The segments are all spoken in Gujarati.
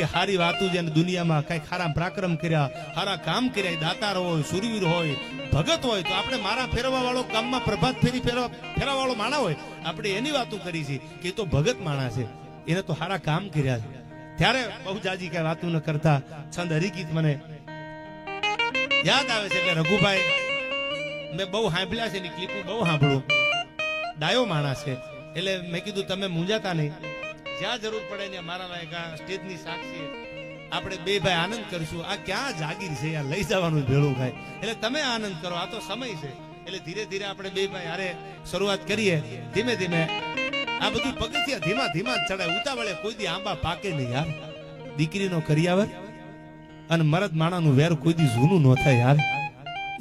કે હારી વાતું જેને દુનિયામાં કઈ ખારા પરાક્રમ કર્યા, હારા કામ કર્યા, દાતાર હોય, સુરવીર હોય, ભગત હોય, તો આપણે મારા ફેરવા વાળો કામમાં પ્રભાત ફેરી ફેરવા વાળો માણા હોય, આપણે એની વાતો કરી છે કે એ તો ભગત માણા છે, એને તો હારા કામ કર્યા છે. ત્યારે બહુ જાજી કઈ વાતું ન કરતા છંદ હરિગીત મને યાદ આવે છે. એટલે રઘુભાઈ મેં બહુ સાંભળ્યા છે, એની ક્લિપો બહુ સાંભળું. ડાયો માણસ છે, એટલે મેં કીધું તમે મૂંઝાતા નહીં, જ્યાં જરૂર પડે ને મારા લાયક આ સ્ટેજની સાક્ષી આપણે બે ભાઈ આનંદ કરશું. આ ક્યાં જાગીર છે યાર, લઈ જવાનું ભેળું થાય, એટલે તમે આનંદ કરો, આ તો સમય છે. એટલે ધીરે ધીરે આપણે બે ભાઈ હારે શરૂઆત કરીએ. ધીમે ધીમે આ બધું પગથિયા ધીમા ધીમા ચડાય, ઉતાવળે કોઈ દી આંબા પાકે નહીં યાર. દીકરીનો કરિયાવર અને મરદ માણાનું વેર કોઈ દી જૂનું ન થાય યાર,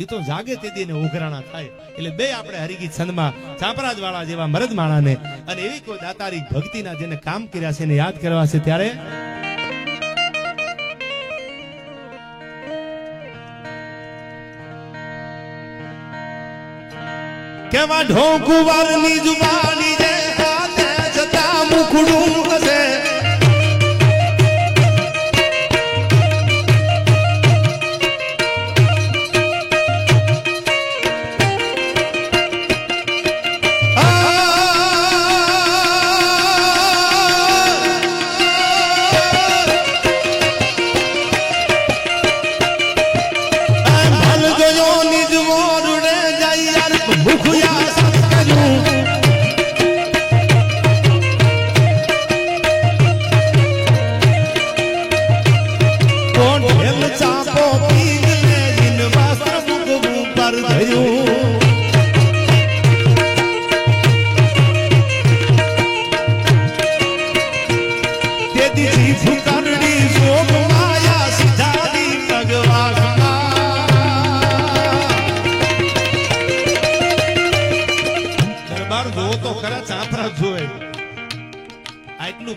એ તો જાગે તે દી ને ઉઘરાણા થાય. એટલે બે આપણે હરિગીત છંદમાં ચાપરાજ વાળા જેવા મરદ માણાને અને એવી કોઈ દાતારી ભક્તિના જેને કામ કર્યા છે એને યાદ કરવા છે. ત્યારે કેવા ઢોકુવારની જુબાની જે હાથે છતાં મુખડું હશે,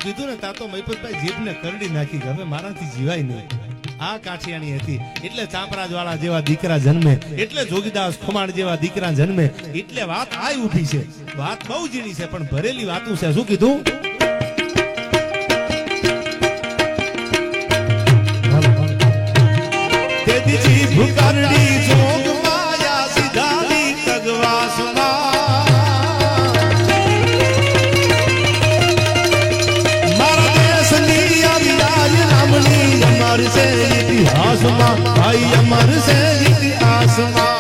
કીધું ને તા તો મહિપતભાઈ જીભને કરડી નાખી, હવે મારાથી જીવાય નહીં. આ કાઠિયાણી હતી એટલે ચાંપરાજ વાળા જેવા દીકરા જન્મે, એટલે જોગીદાસ ખુમાણ જેવા દીકરા જન્મે. એટલે વાત આ ઉઠી છે, વાત બહુ ઝીણી છે પણ ભરેલી વાતું છે. શું કીધું? તેથી જીભ કરડી જોગ માયા સીધાની તગવાસમાં, अमर से इतिहास में भाई, अमर से इतिहास में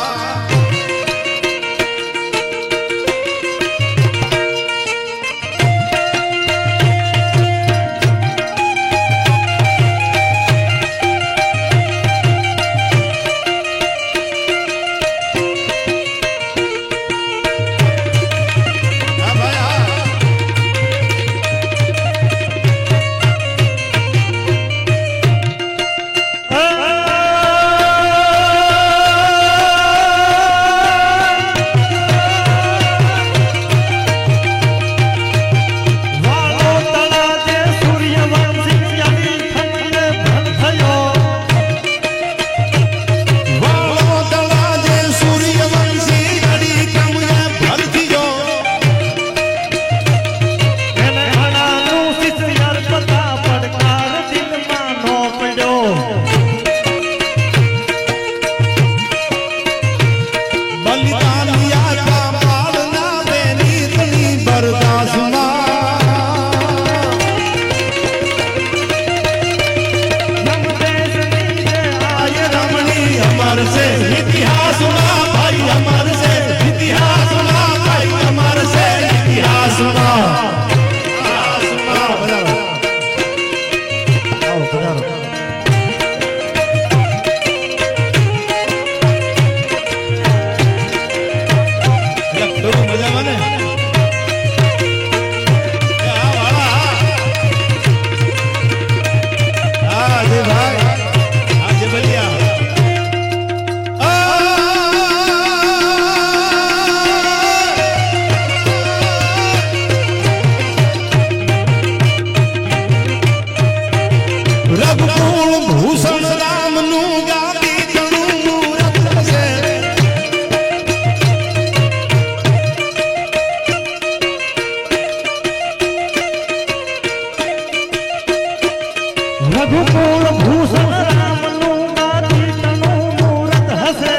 રઘુકુળ ભૂષણ રામનું ગાદીનું મૂરત હશે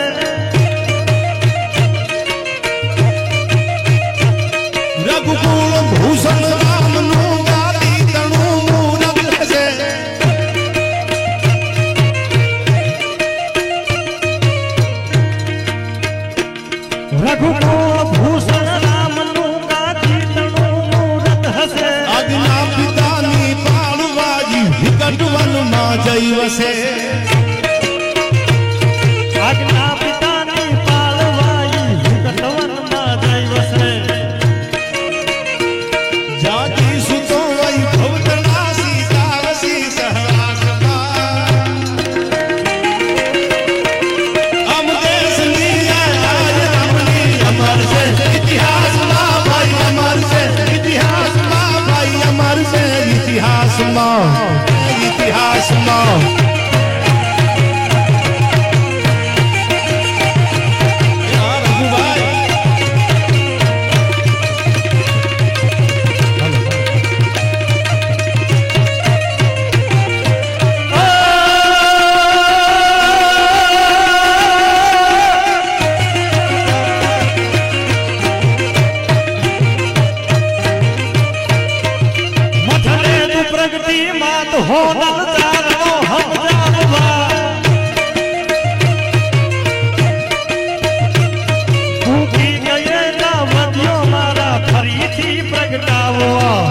રઘુકુળ ભૂષણ રામનું ગાદીનું મૂરત હશે રઘુકુળ ભૂષણ રામનું ગાદીનું મૂરત હશે આજના પિતાની પાળવાજી વિકટ વનમાં જઈ વસે આજના પિતાની પાળવાઈ વિકટવનમાં જઈ વસે જાતિ સુતો વૈભવતના સીતાવસી સહવાસમાં અમ દેશની આજ અમની અમર છે ઇતિહાસમાં ભાઈ અમર છે ઇતિહાસમાં ભાઈ અમર છે ઇતિહાસમાં ઇતિહાસમાં યા રઘુભાઈ મથરે તું પ્રગતિ માત હો નલચારનો હમજાવવા ભૂખી ગયેલા વધ્યો મારા ફરીથી પ્રગટાવવા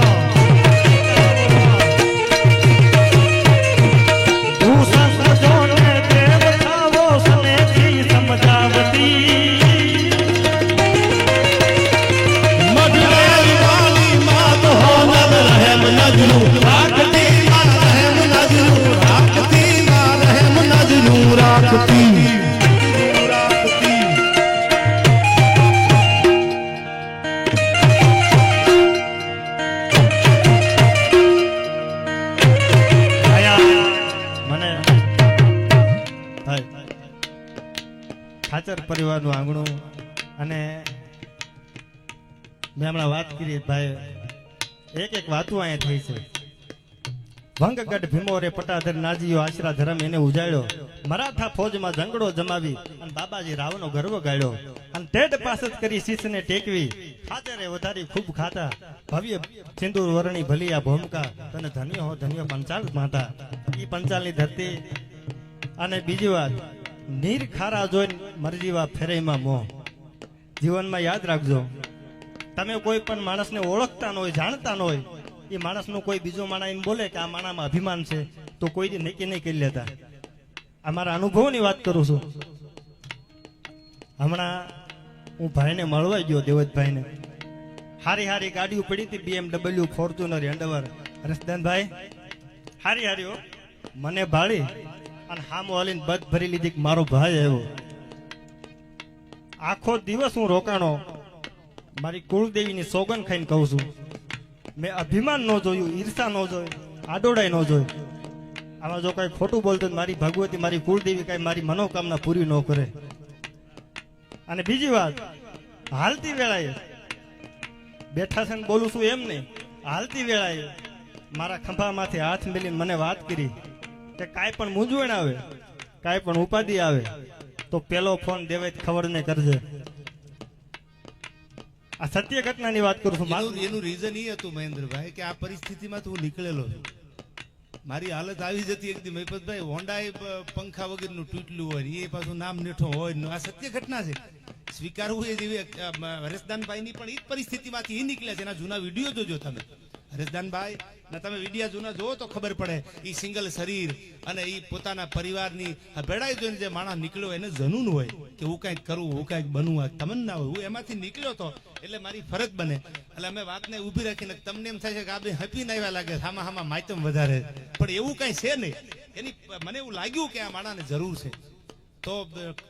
ભૂષણ જોને દેવ થાવો સ્નેહથી સમજાવતી મધુરાઈ વાલી માત હોનર રહેમ નજરું રાખતી માં રહેમ નજરું રાખતી માં રહેમ નજરું રાખતી મને ખાચર પરિવારનું આંગણું અને મેં હમણાં વાત કરી ભાઈ એક વાતો અહીંયા થઈ છે ભંગગઢ ભીમોરે પટાધર નાજીયો આશરા ધર્મ એને ઉજાડ્યો મરાઠા ફૌજમાં ઝંગડો જમાવી અને બાબાજી રાવનો ગર્વ ગાળ્યો અને ટેડ પાસ જ કરી શીશને ટેકવી ખાચરે વધારી ખૂબ ખાતા ભવ્ય સિંદૂર વરણી ભલી આ ભૂમકા તને ધન્ય પંચાલ માતા ઈ પંચાલની ધરતી અને બીજી વાત નીર ખારા જોઈને મરજીવા ફેરેમાં મોહ જીવનમાં યાદ રાખજો તમે કોઈ પણ માણસને ઓળખતા ન હોય જાણતા ન હોય એ માણસનું કોઈ બીજો માણસ એમ બોલે કે આ માણામાં અભિમાન છે તો કોઈ નક્કી નહીં કરી લેતા આ મારા અનુભવની વાત કરું છું હમણાં હું ભાઈને મળવા ગયો દેવતભાઈને હારી ગાડીઓ પડી હતી BMW ફોર્ચ્યુનર એન્ડવર રસદાનભાઈ હારી હો મને ભાળી અને હામો હાલીને બધ ભરી લીધી કે મારો ભાઈ આવ્યો આખો દિવસ હું રોકાણો મારી કુળદેવીની સોગન ખાઈને કહું છું મેં અભિમાન ન જોયું ઈર્ષા ન જોયું આડોડાઈ ન જોયું આમાં જો કઈ ખોટું બોલતો મારી ભગવતી મારી કુળદેવી કઈ મારી મનોકામના પૂરી ન કરે અને બીજી વાત હાલતી વેળાએ બેઠા છે ને બોલું છું એમ નહીં હાલતી વેળાએ મારા ખંભામાંથી હાથ મેલીને મને વાત કરી કે કાંઈ પણ મૂંઝવણ આવે કાંઈ પણ ઉપાધિ આવે તો પેલો ફોન દેવાય ખબર ને કરજે આ સત્ય ઘટનાની વાત કરું છું એનું રીઝન એ હતું મહેન્દ્રભાઈ કે આ પરિસ્થિતિમાં હું નીકળેલો છું મારી હાલત આવી જતી એક દી મહિપતભાઈ હોન્ડા પંખા વગરનું તૂટલું હોય એ પાછું નામ નેઠો હોય આ સત્ય ઘટના છે સ્વીકારવું એ જેવી હરેશદાનભાઈની પણ એ જ પરિસ્થિતિમાંથી એ નીકળ્યા છે એના જૂના વિડીયો જોજો તમે હરેશદાનભાઈ ને તમે વિડીયો જૂના જોવો તો ખબર પડે એ સિંગલ શરીર અને એ પોતાના પરિવારની ભેળાઈ જોઈને જે માણસ નીકળ્યો એને જનૂન હોય કે હું કંઈક કરું હું કંઈક બનવું તમન્ના હોય હું એમાંથી નીકળ્યો તો એટલે મારી ફરજ બને એટલે અમે વાતને ઊભી રાખીને તમને એમ થાય છે કે આપણે હપીને આવ્યા લાગે હામાં માયતમ વધારે પણ એવું કઈ છે નહીં એની મને એવું લાગ્યું કે આ માણસને જરૂર છે તો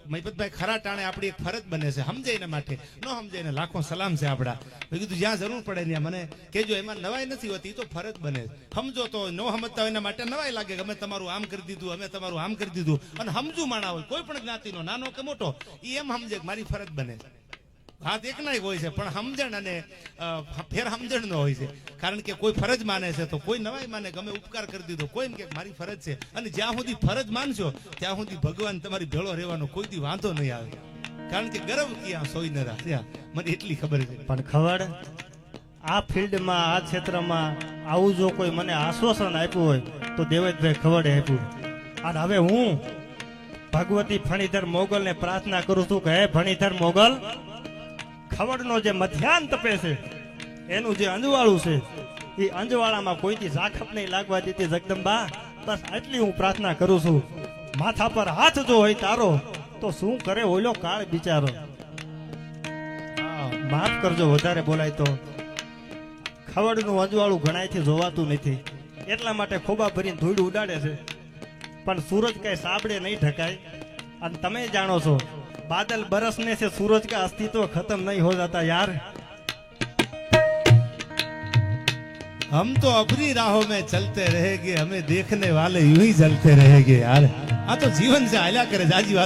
મહિપતભાઈ ખરા ટાણે આપણી એક ફરજ બને છે સમજે એના માટે ન સમજે એને લાખો સલામ છે આપણા મેં કીધું જ્યાં જરૂર પડે ત્યાં મને કહેજો એમાં નવાઈ નથી હોતી તો ફરજ બને સમજો તો ન સમજતા હોય એના માટે નવાઈ લાગે કે અમે તમારું આમ કરી દીધું અમે તમારું આમ કરી દીધું અને સમજુ માણા હોય કોઈ પણ જ્ઞાતિનો નાનો કે મોટો એ એમ સમજે કે મારી ફરજ બને વાત એકના હોય છે પણ સમજણ અને ફેર સમજણ નો હોય છે. કારણ કે કોઈ ફરજ માને છે તો કોઈ નવાઈ માને, ગમે ઉપકાર કરી દીધો, કોઈ એમ કે મારી ફરજ છે. અને જ્યાં સુધી ફરજ માનશો ત્યાં સુધી ભગવાન તમારી ભેળો રહેવાનો કોઈ દી વાંધો નહીં આવે. કારણ કે ગર્વ ક્યાં સોઈ ન રાખ્યા, મને એટલી ખબર છે. પણ ખબર, આ ફિલ્ડમાં, આ ક્ષેત્રમાં આવું જો કોઈ મને આશ્વાસન આપ્યું હોય તો દેવેશભાઈ ખવડે આપ્યું. અને હવે હું ભગવતી ફણીધર મોગલને પ્રાર્થના કરું છું કે હે ફણીધર મોગલ, ખવડનો જે મધ્યાન તપે છે, એનું જે અંજવાળું છે, એ અંજવાળામાં કોઈથી ઝાખપ નહીં લાગવા દેતી જગદંબા. બસ આટલી હું પ્રાર્થના કરું છું. માથા પર હાથ જો હોય તારો તો શું કરે ઓલો કાળ બિચારો. માફ કરજો વધારે બોલાય તો. ખવડનું અંજવાળું ઘણાયથી જોવાતું નથી, એટલા માટે ખોબા ભરીને ધૂળ ઉડાડે છે. પણ સૂરજ કઈ સાબડે નહીં ઢકાય. અને તમે જાણો છો, बादल बरसने से सूरज का अस्तित्व खत्म नहीं हो जाता यार. हम तो अपनी राहों में चलते रहेंगे, हमें देखने वाले यूं ही चलते रहेंगे यार. आ तो जीवन से आया करे जाजी बात.